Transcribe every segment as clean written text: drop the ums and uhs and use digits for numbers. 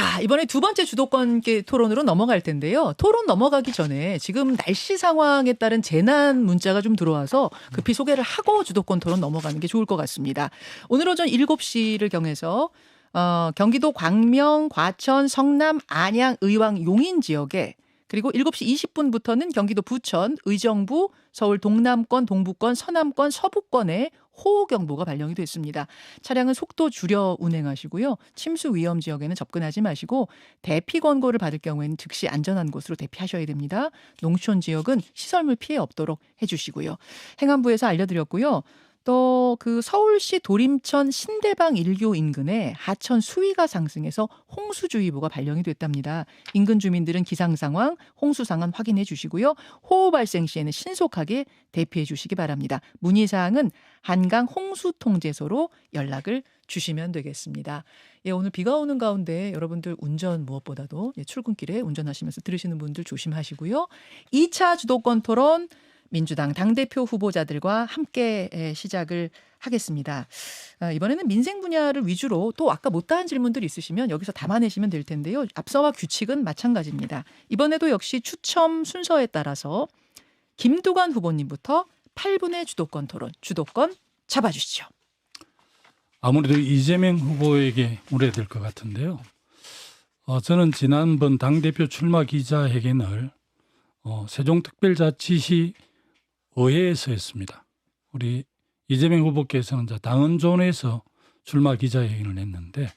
자, 이번에 두 번째 주도권 토론으로 넘어갈 텐데요. 토론 넘어가기 전에 지금 날씨 상황에 따른 재난 문자가 좀 들어와서 급히 소개를 하고 주도권 토론 넘어가는 게 좋을 것 같습니다. 오늘 오전 7시를 경해서 경기도 광명, 과천, 성남, 안양, 의왕, 용인 지역에 그리고 7시 20분부터는 경기도 부천, 의정부, 서울 동남권, 동부권, 서남권, 서부권에 호우경보가 발령이 됐습니다. 차량은 속도 줄여 운행하시고요. 침수 위험 지역에는 접근하지 마시고 대피 권고를 받을 경우에는 즉시 안전한 곳으로 대피하셔야 됩니다. 농촌 지역은 시설물 피해 없도록 해주시고요. 행안부에서 알려드렸고요. 또 그 서울시 도림천 신대방 일교 인근에 하천 수위가 상승해서 홍수주의보가 발령이 됐답니다. 인근 주민들은 기상 상황, 홍수 상황 확인해 주시고요. 호우 발생 시에는 신속하게 대피해 주시기 바랍니다. 문의 사항은 한강 홍수통제소로 연락을 주시면 되겠습니다. 예, 오늘 비가 오는 가운데 여러분들 운전 무엇보다도 출근길에 운전하시면서 들으시는 분들 조심하시고요. 2차 주도권 토론 민주당 당대표 후보자들과 함께 시작을 하겠습니다. 이번에는 민생 분야를 위주로 또 아까 못다한 질문들 있으시면 여기서 담아내시면 될 텐데요. 앞서와 규칙은 마찬가지입니다. 이번에도 역시 추첨 순서에 따라서 김두관 후보님부터 8분의 주도권 토론, 주도권 잡아주시죠. 아무래도 이재명 후보에게 물어야 될 것 같은데요. 저는 지난번 당대표 출마 기자회견을 세종특별자치시 의회에서 했습니다. 우리 이재명 후보께서는 당헌존에서 출마 기자회견을 했는데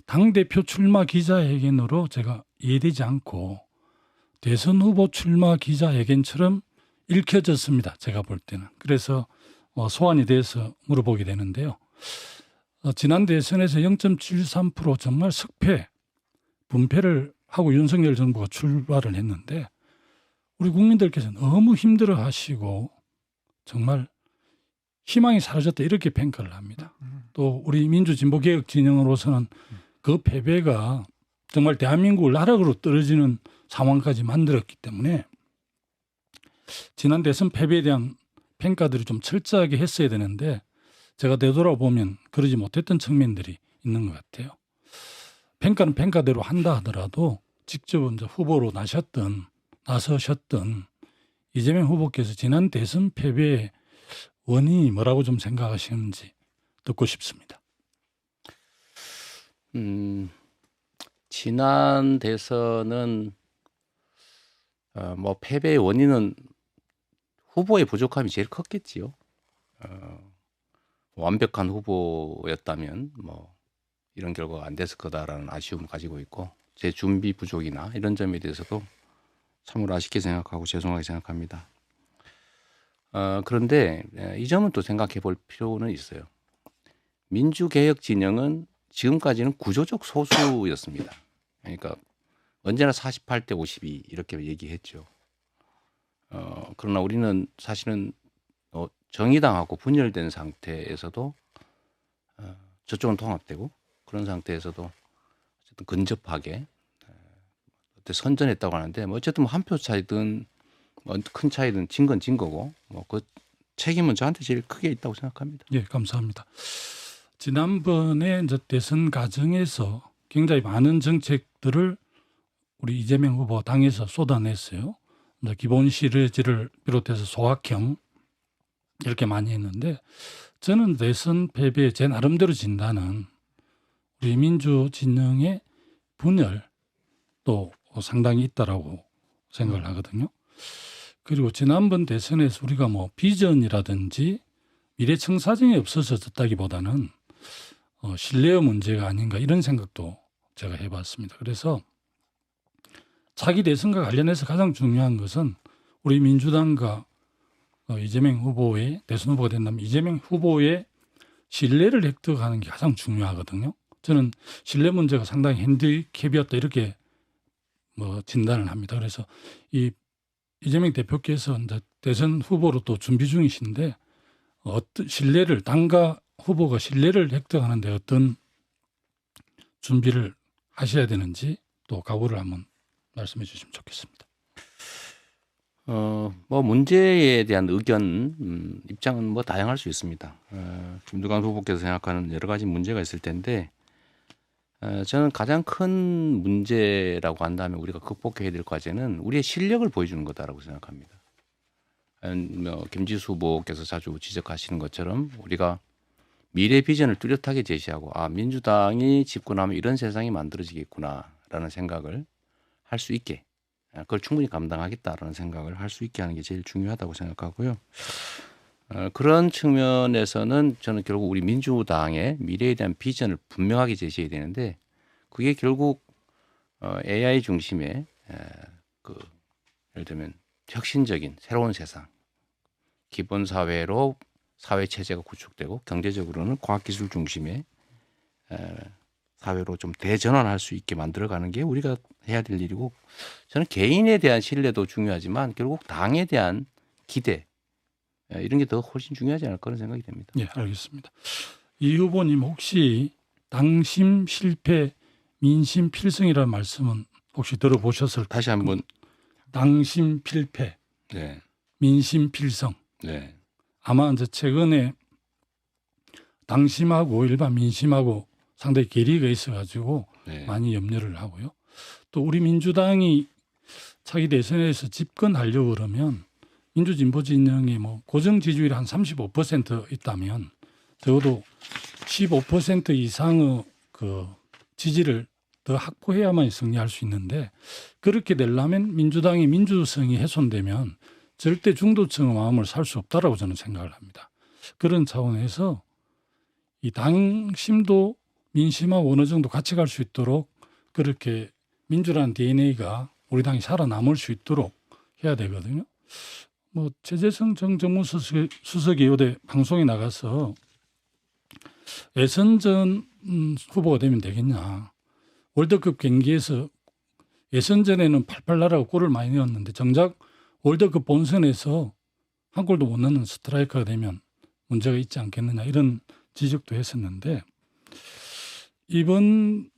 당대표 출마 기자회견으로 제가 이해되지 않고 대선 후보 출마 기자회견처럼 읽혀졌습니다. 제가 볼 때는. 그래서 소환이 돼서 물어보게 되는데요. 지난 대선에서 0.73% 정말 석패, 분패를 하고 윤석열 정부가 출마를 했는데 우리 국민들께서 너무 힘들어하시고 정말 희망이 사라졌다 이렇게 평가를 합니다. 또 우리 민주진보개혁진영으로서는 그 패배가 정말 대한민국을 나락으로 떨어지는 상황까지 만들었기 때문에 지난 대선 패배에 대한 평가들이 좀 철저하게 했어야 되는데 제가 되돌아보면 그러지 못했던 측면들이 있는 것 같아요. 평가는 평가대로 한다 하더라도 직접 이제 후보로 나서셨던 이재명 후보께서 지난 대선 패배의 원인이 뭐라고 좀 생각하시는지 듣고 싶습니다. 지난 대선은 패배의 원인은 후보의 부족함이 제일 컸겠지요. 완벽한 후보였다면 이런 결과가 안 됐을 거다라는 아쉬움을 가지고 있고 제 준비 부족이나 이런 점에 대해서도 참으로 아쉽게 생각하고 죄송하게 생각합니다. 그런데 이 점은 또 생각해 볼 필요는 있어요. 민주개혁 진영은 지금까지는 구조적 소수였습니다. 그러니까 언제나 48대 52 이렇게 얘기했죠. 그러나 우리는 사실은 정의당하고 분열된 상태에서도 저쪽은 통합되고 그런 상태에서도 어쨌든 근접하게 선전했다고 하는데 어쨌든 한 표 차이든 큰 차이든 진 건 진 거고 그 책임은 저한테 제일 크게 있다고 생각합니다. 예, 감사합니다. 지난번에 이제 대선 과정에서 굉장히 많은 정책들을 우리 이재명 후보 당에서 쏟아냈어요. 이제 기본시리즈를 비롯해서 소확행 이렇게 많이 했는데 저는 대선 패배의 제 나름대로 진단은 우리 민주진영의 분열도 상당히 있다라고 생각을 하거든요. 그리고 지난번 대선에서 우리가 비전이라든지 미래청사정이 없어졌다기보다는 신뢰의 문제가 아닌가 이런 생각도 제가 해봤습니다. 그래서 차기 대선과 관련해서 가장 중요한 것은 우리 민주당과 이재명 후보의 대선 후보가 된다면 이재명 후보의 신뢰를 획득하는 게 가장 중요하거든요. 저는 신뢰 문제가 상당히 핸디캡이었다 이렇게 진단을 합니다. 그래서 이재명 대표께서 이제 대선 후보로 또 준비 중이신데 어떤 신뢰를 당과 후보가 신뢰를 획득하는데 어떤 준비를 하셔야 되는지 또 각오를 한번 말씀해 주시면 좋겠습니다. 문제에 대한 의견, 입장은 다양할 수 있습니다. 김두관 후보께서 생각하는 여러 가지 문제가 있을 텐데 저는 가장 큰 문제라고 한다면 우리가 극복해야 될 과제는 우리의 실력을 보여주는 거다라고 생각합니다. 김지수 후보께서 자주 지적하시는 것처럼 우리가 미래 비전을 뚜렷하게 제시하고 민주당이 집권하면 이런 세상이 만들어지겠구나라는 생각을 할 수 있게 그걸 충분히 감당하겠다라는 생각을 할 수 있게 하는 게 제일 중요하다고 생각하고요. 그런 측면에서는 저는 결국 우리 민주당의 미래에 대한 비전을 분명하게 제시해야 되는데 그게 결국 AI 중심의 예를 들면 혁신적인 새로운 세상, 기본 사회로 사회 체제가 구축되고 경제적으로는 과학기술 중심의 사회로 좀 대전환할 수 있게 만들어가는 게 우리가 해야 될 일이고 저는 개인에 대한 신뢰도 중요하지만 결국 당에 대한 기대 이런 게 더 훨씬 중요하지 않을까 그런 생각이 됩니다. 예, 알겠습니다. 이 후보님 혹시 당심 실패 민심 필승이라는 말씀은 혹시 들어보셨을까요? 다시 한번 당심 필패 네, 민심 필성. 네, 아마 이제 최근에 당심하고 일반 민심하고 상당히 괴리가 있어가지고 네. 많이 염려를 하고요. 또 우리 민주당이 차기 대선에서 집권하려고 그러면 민주진보 진영이 뭐 고정 지지율이 한 35% 있다면 적어도 15% 이상의 그 지지를 더 확보해야만 승리할 수 있는데 그렇게 되려면 민주당의 민주성이 훼손되면 절대 중도층의 마음을 살 수 없다라고 저는 생각을 합니다. 그런 차원에서 이 당심도 민심하고 어느 정도 같이 갈 수 있도록 그렇게 민주라는 DNA가 우리 당이 살아남을 수 있도록 해야 되거든요. 뭐 최재성 전 정무수석이 어제 방송에 나가서 예선전 후보가 되면 되겠냐. 월드컵 경기에서 예선전에는 88나라가 골을 많이 넣었는데 정작 월드컵 본선에서 한 골도 못 넣는 스트라이커가 되면 문제가 있지 않겠느냐 이런 지적도 했었는데 이번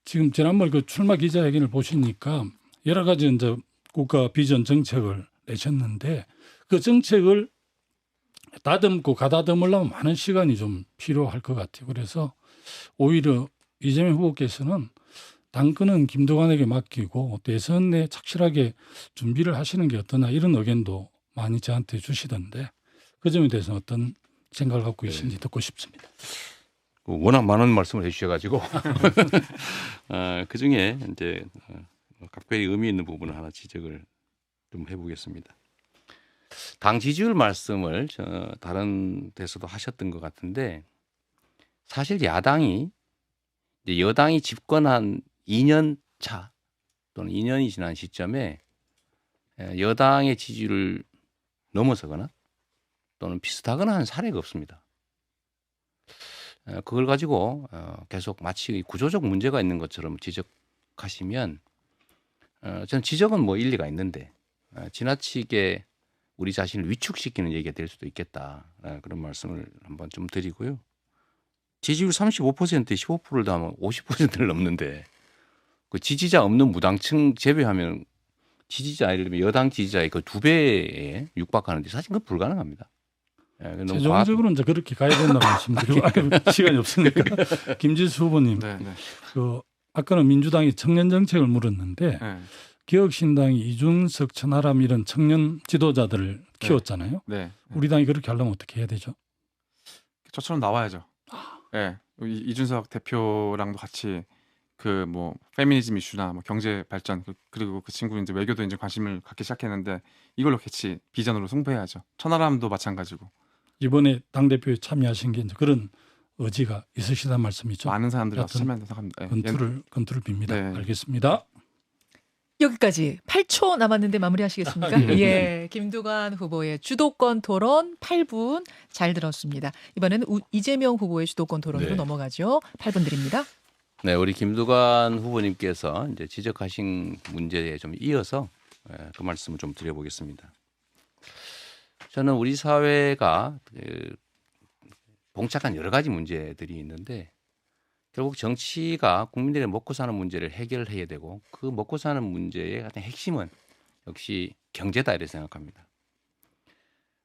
지금 지난번 그 출마 기자회견을 보시니까 여러 가지 이제 국가 비전 정책을 내셨는데 그 정책을 다듬고 가다듬으려면 많은 시간이 좀 필요할 것 같아요. 그래서 오히려 이재명 후보께서는 당권은 김두관에게 맡기고 대선에 착실하게 준비를 하시는 게 어떠나 이런 의견도 많이 저한테 주시던데 그 점에 대해서는 어떤 생각을 갖고 계신지 듣고 싶습니다. 워낙 많은 말씀을 해주셔가지고 그 중에 이제 각별히 의미 있는 부분을 하나 지적을 좀 해보겠습니다. 당 지지율 말씀을 다른 데서도 하셨던 것 같은데 사실 야당이 이제 여당이 집권한 2년 차 또는 2년이 지난 시점에 여당의 지지율을 넘어서거나 또는 비슷하거나 한 사례가 없습니다. 그걸 가지고 계속 마치 구조적 문제가 있는 것처럼 지적하시면 저는 지적은 뭐 일리가 있는데 지나치게 우리 자신을 위축시키는 얘기가 될 수도 있겠다. 그런 말씀을 한번 좀 드리고요. 지지율 35%에 15%를 더하면 50%를 넘는데 그 지지자 없는 무당층 제외하면 지지자 예를 들면 여당 지지자의 그 2배에 육박하는데 사실 그건 불가능합니다. 최종적으로 이제 그렇게 가야 된다고 말씀드리고 시간이 없으니까 김지수 후보님, 네, 네. 그 아까는 민주당이 청년 정책을 물었는데 네. 기억신당이 이준석, 천하람 이런 청년 지도자들을 키웠잖아요. 네. 우리 당이 그렇게 하려면 어떻게 해야 되죠? 저처럼 나와야죠. 네. 이준석 대표랑도 같이 그 뭐 페미니즘 이슈나 뭐 경제 발전 그리고 그 친구 이제 외교도 이제 관심을 갖기 시작했는데 이걸로 같이 비전으로 승부해야죠. 천하람도 마찬가지고 이번에 당 대표에 참여하신 게 이제 그런 의지가 있으시다는 말씀이죠. 많은 사람들이 와서 여하튼 참여한다고 합니다. 건투를 빕니다. 네. 알겠습니다. 여기까지 8초 남았는데 마무리하시겠습니까? 예. 예, 김두관 후보의 주도권 토론 8분 잘 들었습니다. 이번에는 이재명 후보의 주도권 토론으로 네. 넘어가죠. 8분 드립니다. 네, 우리 김두관 후보님께서 이제 지적하신 문제에 좀 이어서 그 말씀을 좀 드려보겠습니다. 저는 우리 사회가 봉착한 여러 가지 문제들이 있는데 결국 정치가 국민들의 먹고 사는 문제를 해결해야 되고 그 먹고 사는 문제의 가장 핵심은 역시 경제다 이렇게 생각합니다.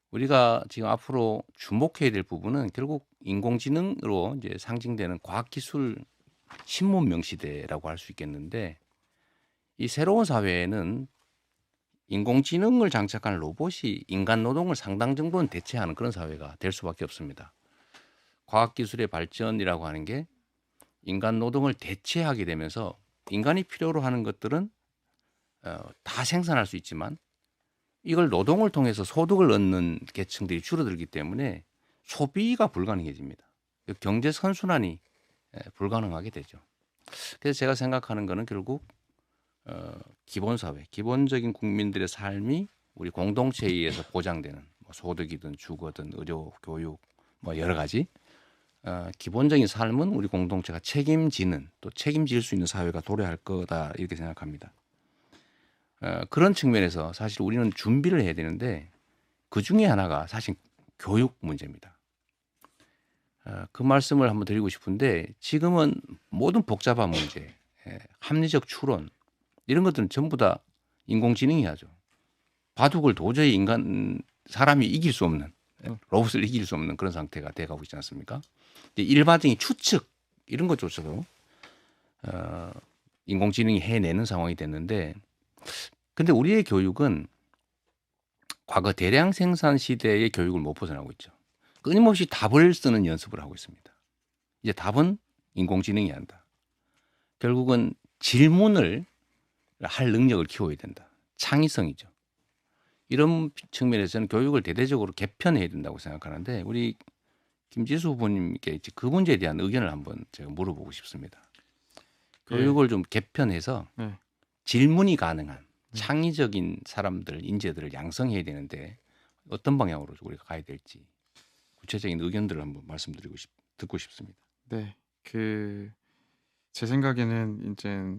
우리가 지금 앞으로 주목해야 될 부분은 결국 인공지능으로 이제 상징되는 과학기술 신문명 시대라고 할 수 있겠는데 이 새로운 사회에는 인공지능을 장착한 로봇이 인간 노동을 상당 정도는 대체하는 그런 사회가 될 수밖에 없습니다. 과학기술의 발전이라고 하는 게 인간 노동을 대체하게 되면서 인간이 필요로 하는 것들은 다 생산할 수 있지만 이걸 노동을 통해서 소득을 얻는 계층들이 줄어들기 때문에 소비가 불가능해집니다. 경제 선순환이 불가능하게 되죠. 그래서 제가 생각하는 거는 결국 기본사회, 기본적인 국민들의 삶이 우리 공동체에 의해서 보장되는 뭐 소득이든 주거든 의료, 교육 뭐 여러 가지 기본적인 삶은 우리 공동체가 책임지는 또 책임질 수 있는 사회가 도래할 거다 이렇게 생각합니다. 그런 측면에서 사실 우리는 준비를 해야 되는데 그 중에 하나가 사실 교육 문제입니다. 그 말씀을 한번 드리고 싶은데 지금은 모든 복잡한 문제, 합리적 추론 이런 것들은 전부 다 인공지능이 하죠. 바둑을 도저히 사람이 이길 수 없는 로봇을 이길 수 없는 그런 상태가 돼가고 있지 않습니까? 일반적인 추측 이런 것조차도 인공지능이 해내는 상황이 됐는데 근데 우리의 교육은 과거 대량 생산 시대의 교육을 못 벗어나고 있죠. 끊임없이 답을 쓰는 연습을 하고 있습니다. 이제 답은 인공지능이 한다. 결국은 질문을 할 능력을 키워야 된다. 창의성이죠. 이런 측면에서는 교육을 대대적으로 개편해야 된다고 생각하는데 우리 김지수 후보님께 그 문제에 대한 의견을 한번 제가 물어보고 싶습니다. 교육을 좀 개편해서 질문이 가능한 창의적인 사람들, 인재들을 양성해야 되는데 어떤 방향으로 우리가 가야 될지 구체적인 의견들을 한번 듣고 싶습니다. 네, 제 생각에는 이제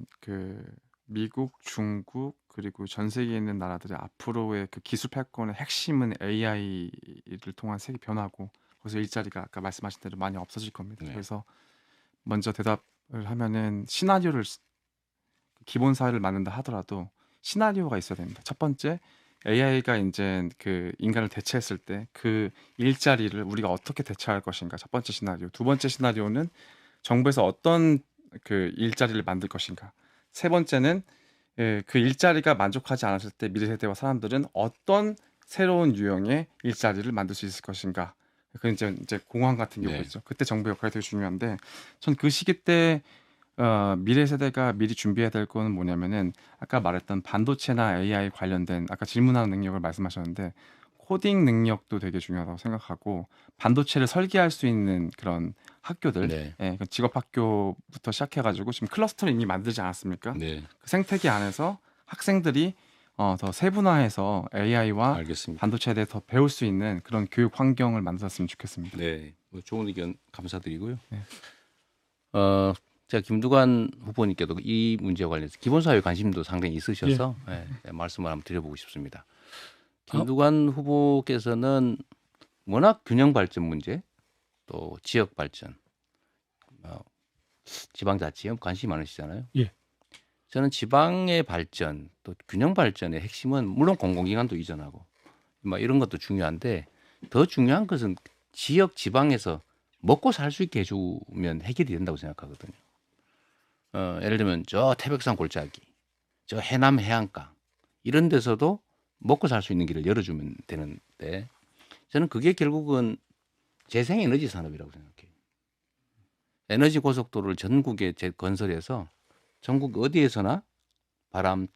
미국, 중국 그리고 전 세계에 있는 나라들의 앞으로의 그 기술 패권의 핵심은 AI를 통한 세계 변화고 거기서 일자리가 아까 말씀하신 대로 많이 없어질 겁니다. 네. 그래서 먼저 대답을 하면은 시나리오를 기본 사회를 만든다 하더라도 시나리오가 있어야 됩니다. 첫 번째 AI가 이제 인간을 대체했을 때 그 일자리를 우리가 어떻게 대체할 것인가 첫 번째 시나리오. 두 번째 시나리오는 정부에서 어떤 일자리를 만들 것인가. 세 번째는 그 일자리가 만족하지 않았을 때 미래 세대와 사람들은 어떤 새로운 유형의 일자리를 만들 수 있을 것인가. 그 이제 공항 같은 경우죠. 그때 정부 역할이 되게 중요한데 전 그 시기 때 미래 세대가 미리 준비해야 될 거는 뭐냐면은 아까 말했던 반도체나 AI 관련된 아까 질문하는 능력을 말씀하셨는데 코딩 능력도 되게 중요하다고 생각하고 반도체를 설계할 수 있는 그런 학교들, 그 직업 학교부터 시작해가지고 지금 클러스터를 이미 만들지 않았습니까? 그 생태계 안에서 학생들이 더 세분화해서 AI와 알겠습니다. 반도체에 대해 더 배울 수 있는 그런 교육 환경을 만들었으면 좋겠습니다. 네, 좋은 의견 감사드리고요. 네. 제가 김두관 후보님께도 이 문제와 관련해서 기본사회 관심도 상당히 있으셔서 말씀을 한번 드려보고 싶습니다. 김두관 후보께서는 워낙 균형 발전 문제, 또 지역 발전, 지방자치에 관심이 많으시잖아요. 예. 저는 지방의 발전, 또 균형 발전의 핵심은 물론 공공기관도 이전하고 이런 것도 중요한데 더 중요한 것은 지역 지방에서 먹고 살 수 있게 해주면 해결이 된다고 생각하거든요. 예를 들면 저 태백산 골짜기, 저 해남 해안가 이런 데서도 먹고 살 수 있는 길을 열어주면 되는데 저는 그게 결국은 재생에너지 산업이라고 생각해요. 에너지 고속도로를 전국에 건설해서 전국 어디에서나 바람,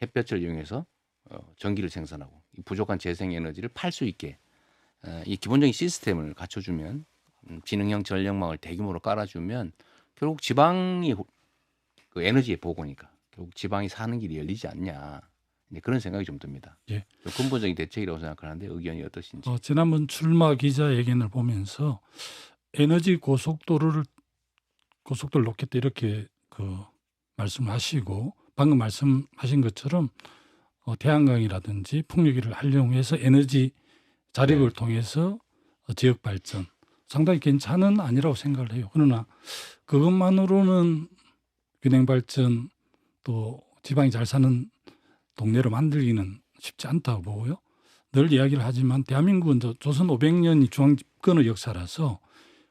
햇볕을 이용해서 전기를 생산하고 부족한 재생에너지를 팔 수 있게 이 기본적인 시스템을 갖춰주면 지능형 전력망을 대규모로 깔아주면 결국 지방이 그 에너지의 보고니까 결국 지방이 사는 길이 열리지 않냐 그런 생각이 좀 듭니다. 예. 근본적인 대책이라고 생각하는데 의견이 어떠신지. 지난번 출마 기자회견을 보면서 에너지 고속도로 놓겠다 이렇게 말씀하시고 방금 말씀하신 것처럼 태양광이라든지 풍력을 활용해서 에너지 자력을 통해서 지역 발전 상당히 괜찮은 아니라고 생각을 해요. 그러나 그것만으로는 균형 발전 또 지방이 잘 사는 동네로 만들기는 쉽지 않다고 보고요. 늘 이야기를 하지만 대한민국은 조선 500년이 중앙 집권의 역사라서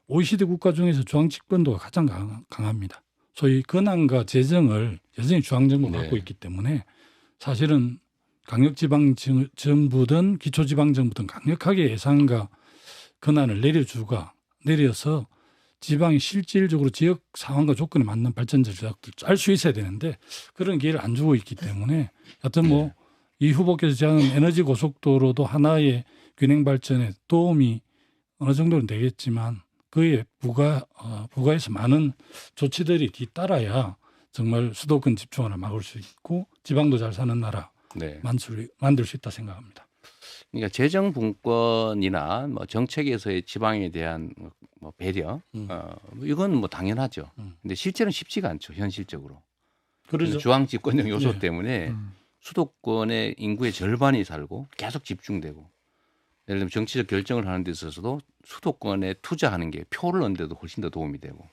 OECD 국가 중에서 중앙 집권도가 가장 강합니다. 소위 권한과 재정을 여전히 중앙정부가 네. 갖고 있기 때문에 사실은 강력지방정부든 기초지방정부든 강력하게 예산과 권한을 내려서 지방이 실질적으로 지역 상황과 조건에 맞는 발전 전략들 짤 수 있어야 되는데 그런 기회를 안 주고 있기 때문에 여튼 뭐 이 후보께서 제안한 에너지 고속도로도 하나의 균형 발전에 도움이 어느 정도는 되겠지만 그에 부가해서 많은 조치들이 뒤따라야 정말 수도권 집중화를 막을 수 있고 지방도 잘 사는 나라 네. 만들 수 있다 생각합니다. 그러니까 재정 분권이나 뭐 정책에서의 지방에 대한 뭐 배려, 이건 뭐 당연하죠. 근데 실제는 쉽지가 않죠, 현실적으로. 그러죠. 중앙 집권적 요소 예. 때문에 수도권의 인구의 절반이 살고 계속 집중되고, 예를 들면 정치적 결정을 하는 데 있어서도 수도권에 투자하는 게 표를 얻는 데도 훨씬 더 도움이 되고,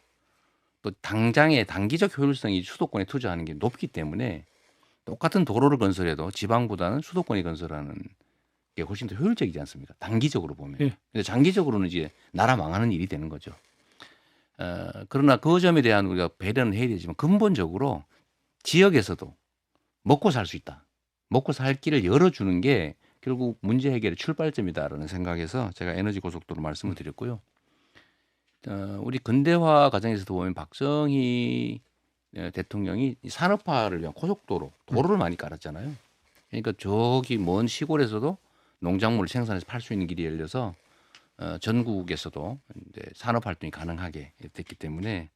또 당장의 단기적 효율성이 수도권에 투자하는 게 높기 때문에 똑같은 도로를 건설해도 지방보다는 수도권이 건설하는 게 훨씬 더 효율적이지 않습니까? 단기적으로 보면. 예. 근데 장기적으로는 이제 나라 망하는 일이 되는 거죠. 그러나 그 점에 대한 우리가 배려는 해야 되지만 근본적으로 지역에서도 먹고 살 수 있다. 먹고 살 길을 열어주는 게 결국 문제 해결의 출발점이다라는 생각에서 제가 에너지 고속도로 말씀을 드렸고요. 우리 근대화 과정에서도 보면 박정희 대통령이 이 산업화를 위한 도로를 많이 깔았잖아요. 그러니까 저기 먼 시골에서도 농작물을 생산해서 팔 수 있는 길이 열려서 전국에서도 이제 산업 활동이 가능하게 됐기 때문에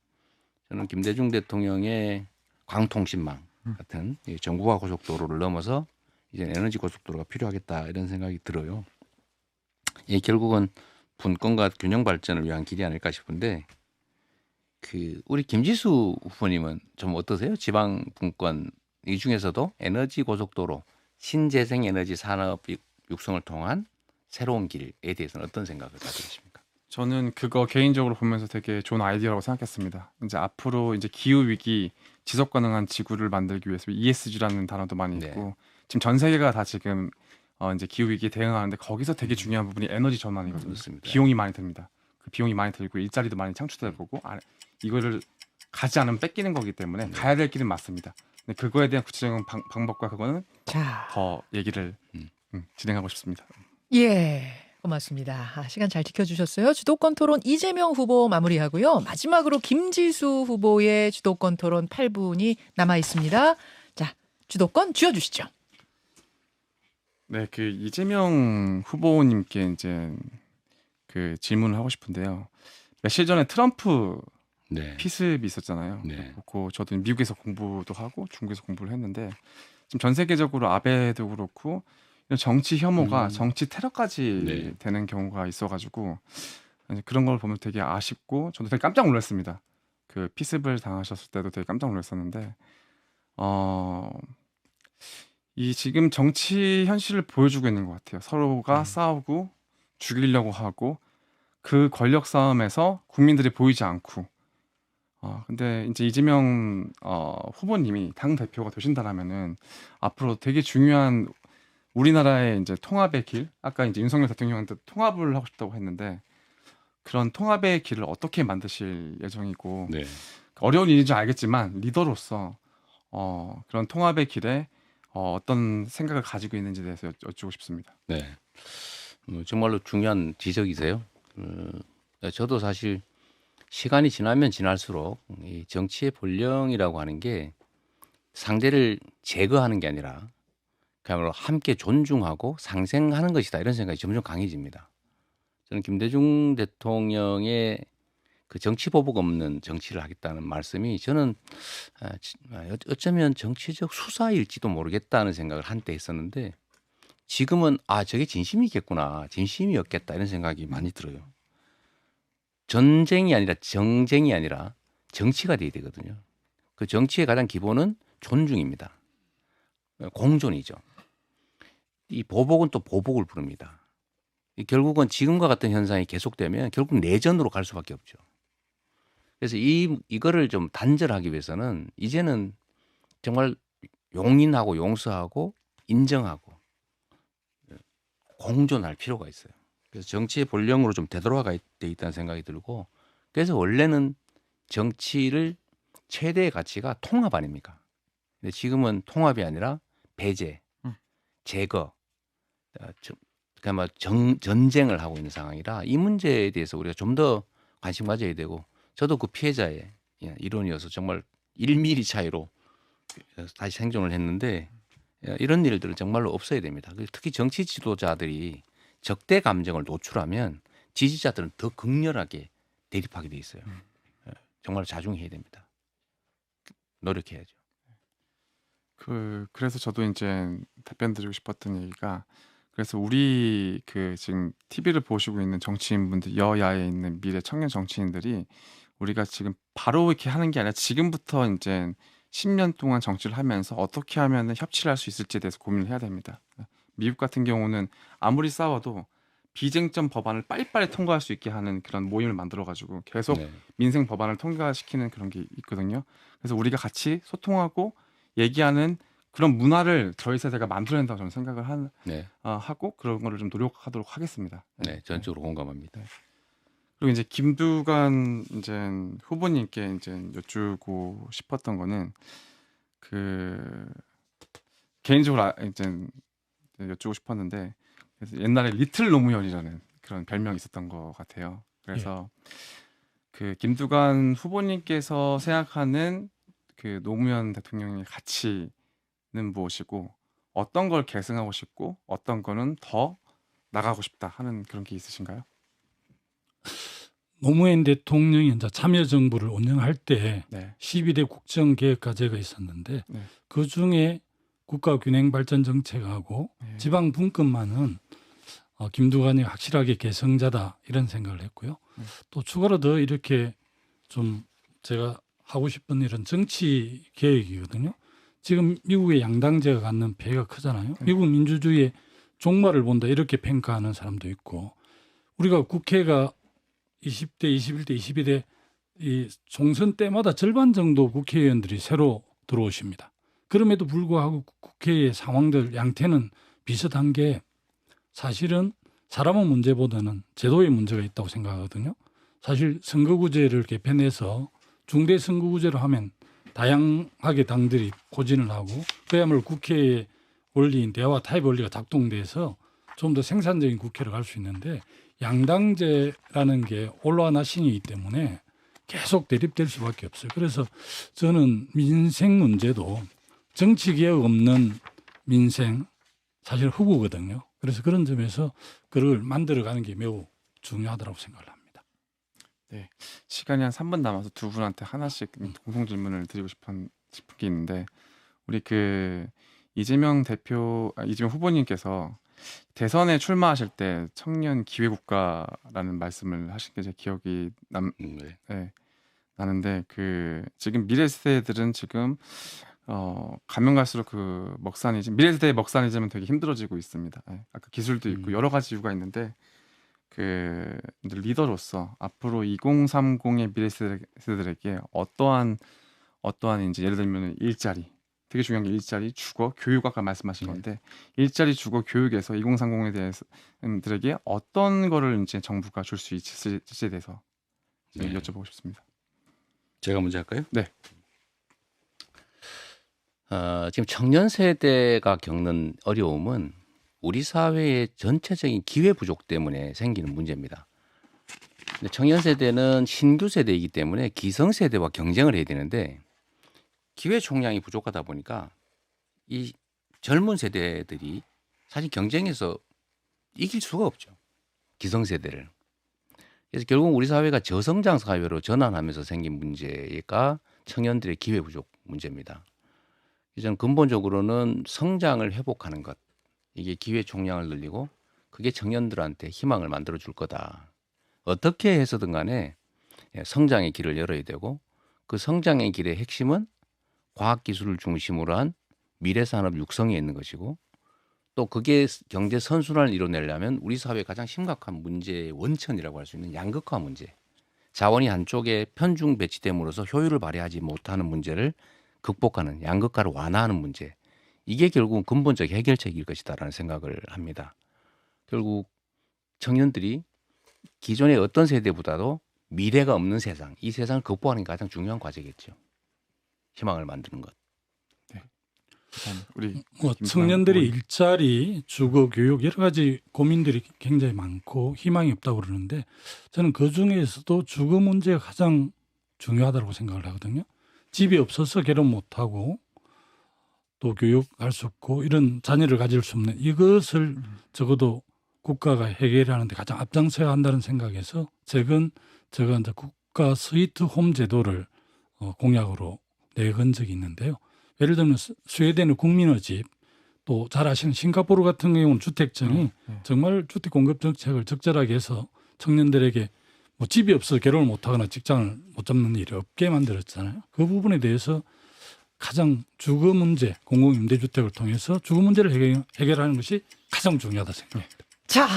저는 김대중 대통령의 광통신망 같은 이 정부화 고속도로를 넘어서 이제 에너지 고속도로가 필요하겠다 이런 생각이 들어요. 이 결국은 분권과 균형 발전을 위한 길이 아닐까 싶은데 우리 김지수 후보님은 좀 어떠세요? 지방 분권 이 중에서도 에너지 고속도로 신재생 에너지 산업 육성을 통한 새로운 길에 대해서는 어떤 생각을 가지고 계십니까? 저는 그거 개인적으로 보면서 되게 좋은 아이디어라고 생각했습니다. 이제 앞으로 이제 기후 위기 지속 가능한 지구를 만들기 위해서 ESG라는 단어도 많이 네. 있고 지금 전 세계가 다 지금 이제 기후 위기에 대응하는데 거기서 되게 중요한 부분이 에너지 전환이거든요. 그렇습니다. 비용이 많이 듭니다. 그 비용이 많이 들고 일자리도 많이 창출될 거고 이거를 가지 않으면 뺏기는 거기 때문에 가야 될 길은 맞습니다. 근데 그거에 대한 구체적인 방법과 그거는 자, 더 얘기를 진행하고 싶습니다. 예. 고맙습니다. 시간 잘 지켜주셨어요. 주도권 토론 이재명 후보 마무리하고요. 마지막으로 김지수 후보의 주도권 토론 8분이 남아 있습니다. 자, 주도권 쥐어주시죠. 네, 그 이재명 후보님께 이제 그 질문을 하고 싶은데요. 며칠 전에 트럼프 네. 피습이 있었잖아요. 네. 그렇고 저도 미국에서 공부도 하고 중국에서 공부를 했는데 지금 전 세계적으로 아베도 그렇고 이런 정치 혐오가 정치 테러까지 네. 되는 경우가 있어가지고 이제 그런 걸 보면 되게 아쉽고 저도 되게 깜짝 놀랐습니다. 그 피습을 당하셨을 때도 되게 깜짝 놀랐었는데 이 지금 정치 현실을 보여주고 있는 것 같아요. 서로가 싸우고 죽이려고 하고 그 권력 싸움에서 국민들이 보이지 않고 근데 이제 이재명 후보님이 당 대표가 되신다라면은 앞으로 되게 중요한 우리나라의 이제 통합의 길, 아까 이제 윤석열 대통령한테 통합을 하고 싶다고 했는데 그런 통합의 길을 어떻게 만드실 예정이고 네. 어려운 일인지 알겠지만 리더로서 그런 통합의 길에 어떤 생각을 가지고 있는지에 대해서 여쭈고 싶습니다. 네. 정말로 중요한 지적이세요. 저도 사실 시간이 지나면 지날수록 이 정치의 본령이라고 하는 게 상대를 제거하는 게 아니라 그야말로 함께 존중하고 상생하는 것이다 이런 생각이 점점 강해집니다. 저는 김대중 대통령의 그 정치 보복 없는 정치를 하겠다는 말씀이 저는 어쩌면 정치적 수사일지도 모르겠다는 생각을 한때 했었는데 지금은 저게 진심이겠구나, 진심이었겠다 이런 생각이 많이 들어요. 전쟁이 아니라 정쟁이 아니라 정치가 돼야 되거든요. 그 정치의 가장 기본은 존중입니다. 공존이죠. 이 보복은 또 보복을 부릅니다. 결국은 지금과 같은 현상이 계속되면 결국 내전으로 갈 수밖에 없죠. 그래서 이거를 좀 단절하기 위해서는 이제는 정말 용인하고 용서하고 인정하고 공존할 필요가 있어요. 그래서 정치의 본령으로 좀 되돌아가 돼 있다는 생각이 들고 그래서 원래는 정치를 최대의 가치가 통합 아닙니까? 근데 지금은 통합이 아니라 배제, 제거, 전쟁을 하고 있는 상황이라 이 문제에 대해서 우리가 좀 더 관심 가져야 되고 저도 그 피해자의 일원이어서 정말 1mm 차이로 다시 생존을 했는데 이런 일들은 정말로 없어야 됩니다. 특히 정치 지도자들이 적대 감정을 노출하면 지지자들은 더 극렬하게 대립하게 돼 있어요. 정말 자중해야 됩니다. 노력해야죠. 그래서 저도 이제 답변 드리고 싶었던 얘기가 그래서 우리 지금 TV를 보시고 있는 정치인분들 여야에 있는 미래 청년 정치인들이 우리가 지금 바로 이렇게 하는 게 아니라 지금부터 이제 10년 동안 정치를 하면서 어떻게 하면 협치를 할 수 있을지에 대해서 고민을 해야 됩니다. 미국 같은 경우는 아무리 싸워도 비쟁점 법안을 빨리빨리 통과할 수 있게 하는 그런 모임을 만들어가지고 계속 네. 민생 법안을 통과시키는 그런 게 있거든요. 그래서 우리가 같이 소통하고 얘기하는 그런 문화를 저희 세대가 만들어야 된다고 저는 생각을 네. 하고 그런 거를 좀 노력하도록 하겠습니다. 네, 전적으로 공감합니다. 그리고 이제 김두관 이제 후보님께 이제 여쭈고 싶었던 거는 개인적으로 이제 여쭈고 싶었는데 그래서 옛날에 리틀 노무현이라는 그런 별명이 있었던 것 같아요. 그래서 김두관 후보님께서 생각하는 노무현 대통령의 가치는 무엇이고 어떤 걸 계승하고 싶고 어떤 거는 더 나가고 싶다 하는 그런 게 있으신가요? 노무현 대통령이 이제 참여정부를 운영할 때 네. 12대 국정개혁과제가 있었는데 네. 그 중에 국가균형발전정책하고 네. 지방분권만은 김두관이 확실하게 개성자다 이런 생각을 했고요. 또 추가로 더 이렇게 좀 제가 하고 싶은 일은 정치 개혁이거든요. 지금 미국의 양당제가 갖는 폐해가 크잖아요. 미국 민주주의의 종말을 본다 이렇게 평가하는 사람도 있고 우리가 국회가 20대, 21대, 22대 이 총선 때마다 절반 정도 국회의원들이 새로 들어오십니다. 그럼에도 불구하고 국회의 상황들 양태는 비슷한 게 사실은 사람의 문제보다는 제도의 문제가 있다고 생각하거든요. 사실 선거구제를 개편해서 중대 선거구제로 하면 다양하게 당들이 포진을 하고 그야말로 국회의 원리인 대화 타입 원리가 작동돼서 좀 더 생산적인 국회를 갈 수 있는데 양당제라는 게 올라와 나신이기 때문에 계속 대립될 수밖에 없어요. 그래서 저는 민생 문제도 정치개혁 없는 민생 사실 흑우거든요. 그래서 그런 점에서 그걸 만들어가는 게 매우 중요하다고 생각을 합니다. 네, 시간이 한 3분 남아서 두 분한테 하나씩 공통 질문을 드리고 싶은 게 있는데 우리 이재명 후보님께서 대선에 출마하실 때 청년 기회국가라는 말씀을 하신 게 제 기억이 나는데 지금 미래 세대들은 지금 가면 갈수록 미래 세대의 먹사니즘은 되게 힘들어지고 있습니다. 아까 기술도 있고 여러 가지 이유가 있는데 리더로서 앞으로 2030의 미래 세대들에게 어떠한 이제 예를 들면 일자리 되게 중요한 게 일자리, 주거, 교육 아까 말씀하신 건데 일자리, 주거, 교육에서 2030에 대해서 들에게 어떤 거를 이제 정부가 줄 수 있을지에 대해서 여쭤보고 싶습니다. 제가 먼저 할까요? 네. 지금 청년 세대가 겪는 어려움은 우리 사회의 전체적인 기회 부족 때문에 생기는 문제입니다. 근데 청년 세대는 신규 세대이기 때문에 기성 세대와 경쟁을 해야 되는데 기회 총량이 부족하다 보니까 이 젊은 세대들이 사실 경쟁에서 이길 수가 없죠. 기성 세대를. 그래서 결국 우리 사회가 저성장 사회로 전환하면서 생긴 문제가 청년들의 기회 부족 문제입니다. 저는 근본적으로는 성장을 회복하는 것, 이게 기회 총량을 늘리고 그게 청년들한테 희망을 만들어 줄 거다. 어떻게 해서든 간에 성장의 길을 열어야 되고 그 성장의 길의 핵심은 과학기술을 중심으로 한 미래산업 육성에 있는 것이고 또 그게 경제 선순환을 이뤄내려면 우리 사회의 가장 심각한 문제의 원천이라고 할 수 있는 양극화 문제. 자원이 한쪽에 편중 배치됨으로써 효율을 발휘하지 못하는 문제를 극복하는 양극화를 완화하는 문제. 이게 결국은 근본적 해결책일 것이다라는 생각을 합니다. 결국 청년들이 기존의 어떤 세대보다도 미래가 없는 세상, 이 세상을 극복하는 게 가장 중요한 과제겠죠. 희망을 만드는 것. 일단 우리 뭐 김수환 청년들이 후보님. 일자리, 주거, 교육 여러 가지 고민들이 굉장히 많고 희망이 없다고 그러는데 저는 그 중에서도 주거 문제가 가장 중요하다고 생각을 하거든요. 집이 없어서 결혼 못하고 또 교육할 수 없고 이런 자녀를 가질 수 없는 이것을 적어도 국가가 해결하는 데 가장 앞장서야 한다는 생각에서 제가 이제 국가 스위트 홈 제도를 공약으로 내건 적이 있는데요. 예를 들면 스웨덴의 국민의 집, 또 잘 아시는 싱가포르 같은 경우는 주택청이 정말 주택 공급 정책을 적절하게 해서 청년들에게 뭐 집이 없어서 결혼을 못하거나 직장을 못 잡는 일이 없게 만들었잖아요. 그 부분에 대해서 가장 주거 문제, 공공임대주택을 통해서 주거 문제를 해결하는 것이 가장 중요하다 생각합니다. 자,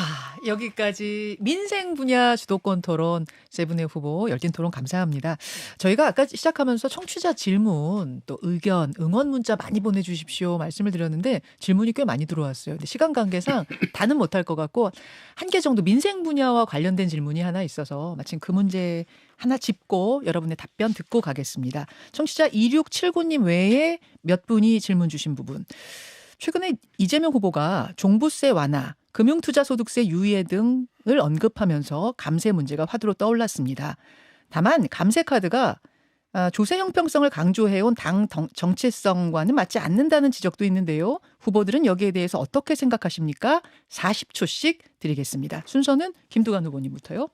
여기까지 민생 분야 주도권 토론 세 분의 후보 열띤 토론 감사합니다. 저희가 아까 시작하면서 청취자 질문 또 의견, 응원 문자 많이 보내주십시오 말씀을 드렸는데 질문이 꽤 많이 들어왔어요. 근데 시간 관계상 다는 못할 것 같고 한 개 정도 민생 분야와 관련된 질문이 하나 있어서 마침 그 문제 하나 짚고 여러분의 답변 듣고 가겠습니다. 청취자 2679님 외에 몇 분이 질문 주신 부분. 최근에 이재명 후보가 종부세 완화, 금융투자소득세 유예 등을 언급하면서 감세 문제가 화두로 떠올랐습니다. 다만 감세 카드가 조세 형평성을 강조해온 당 정체성과는 맞지 않는다는 지적도 있는데요. 후보들은 여기에 대해서 어떻게 생각하십니까? 40초씩 드리겠습니다. 순서는 김두관 후보님부터요.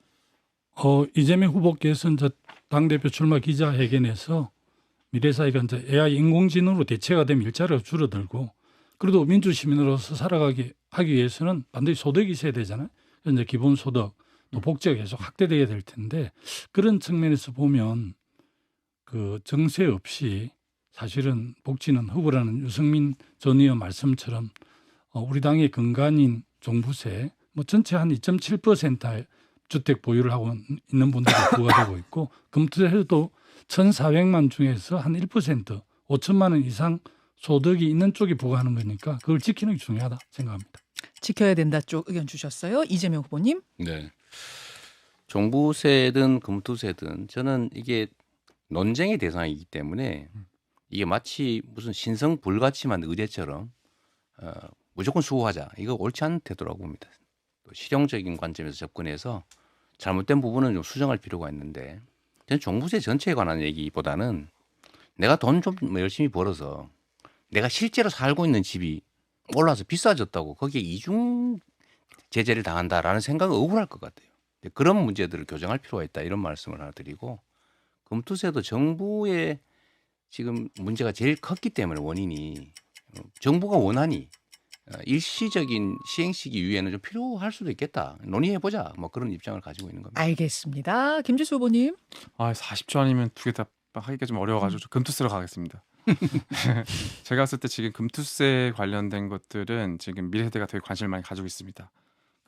이재명 후보께서 이제 당대표 출마 기자회견에서 미래사회가 이제 AI 인공지능으로 대체가 되면 일자리가 줄어들고 그래도 민주시민으로서 살아가기 하기 위해서는 반드시 소득이 있어야 되잖아요. 그래서 이제 기본소득, 또 복지가 계속 확대돼야 될 텐데 그런 측면에서 보면 그 정세 없이 사실은 복지는 후보라는 유승민 전 의원 말씀처럼 우리 당의 근간인 종부세 뭐 전체 한 2.7% 주택 보유를 하고 있는 분들이 부과되고 있고 금투세도 1,400만 중에서 한 1% 5천만 원 이상 소득이 있는 쪽이 부과하는 거니까 그걸 지키는 게 중요하다 생각합니다. 지켜야 된다 쪽 의견 주셨어요. 이재명 후보님. 네. 종부세든 금투세든 저는 이게 논쟁의 대상이기 때문에 이게 마치 무슨 신성 불가침한 의제처럼 무조건 수호하자. 이거 옳지 않은 태도라고 봅니다. 또 실용적인 관점에서 접근해서 잘못된 부분은 좀 수정할 필요가 있는데 저는 종부세 전체에 관한 얘기보다는 내가 돈 좀 열심히 벌어서 내가 실제로 살고 있는 집이 올라서 비싸졌다고 거기에 이중 제재를 당한다라는 생각은 억울할 것 같아요. 그런 문제들을 교정할 필요가 있다 이런 말씀을 하나 드리고 금투세도 정부의 지금 문제가 제일 컸기 때문에 원인이 정부가 원하니 일시적인 시행 시기 이후에는 좀 필요할 수도 있겠다. 논의해보자. 뭐 그런 입장을 가지고 있는 겁니다. 알겠습니다. 김지수 후보님. 40초 아니면 두 개 다 하기가 좀 어려워가지고 저 금투세로 가겠습니다. 제가 봤을 때 지금 금투세 관련된 것들은 지금 미래세대가 되게 관심을 많이 가지고 있습니다.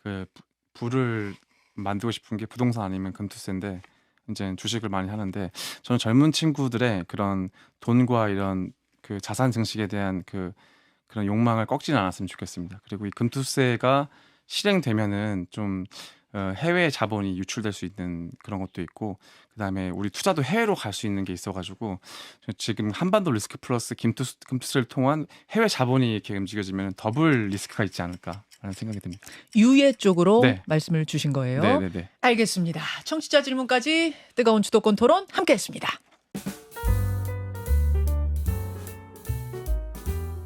그 부를 만들고 싶은 게 부동산 아니면 금투세인데 이제 주식을 많이 하는데 저는 젊은 친구들의 그런 돈과 이런 그 자산 증식에 대한 그런 욕망을 꺾지는 않았으면 좋겠습니다. 그리고 이 금투세가 실행되면은 좀 해외 자본이 유출될 수 있는 그런 것도 있고 그다음에 우리 투자도 해외로 갈 수 있는 게 있어가지고 지금 한반도 리스크 플러스 금투세를 통한 해외 자본이 이렇게 움직여지면 더블 리스크가 있지 않을까라는 생각이 듭니다. 유예 쪽으로 네. 말씀을 주신 거예요. 네네네. 알겠습니다. 청취자 질문까지 뜨거운 주도권 토론 함께했습니다.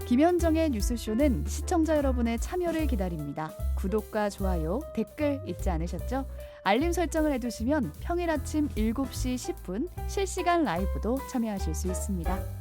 김현정의 뉴스쇼는 시청자 여러분의 참여를 기다립니다. 구독과 좋아요, 댓글 잊지 않으셨죠? 알림 설정을 해두시면 평일 아침 7시 10분 실시간 라이브도 참여하실 수 있습니다.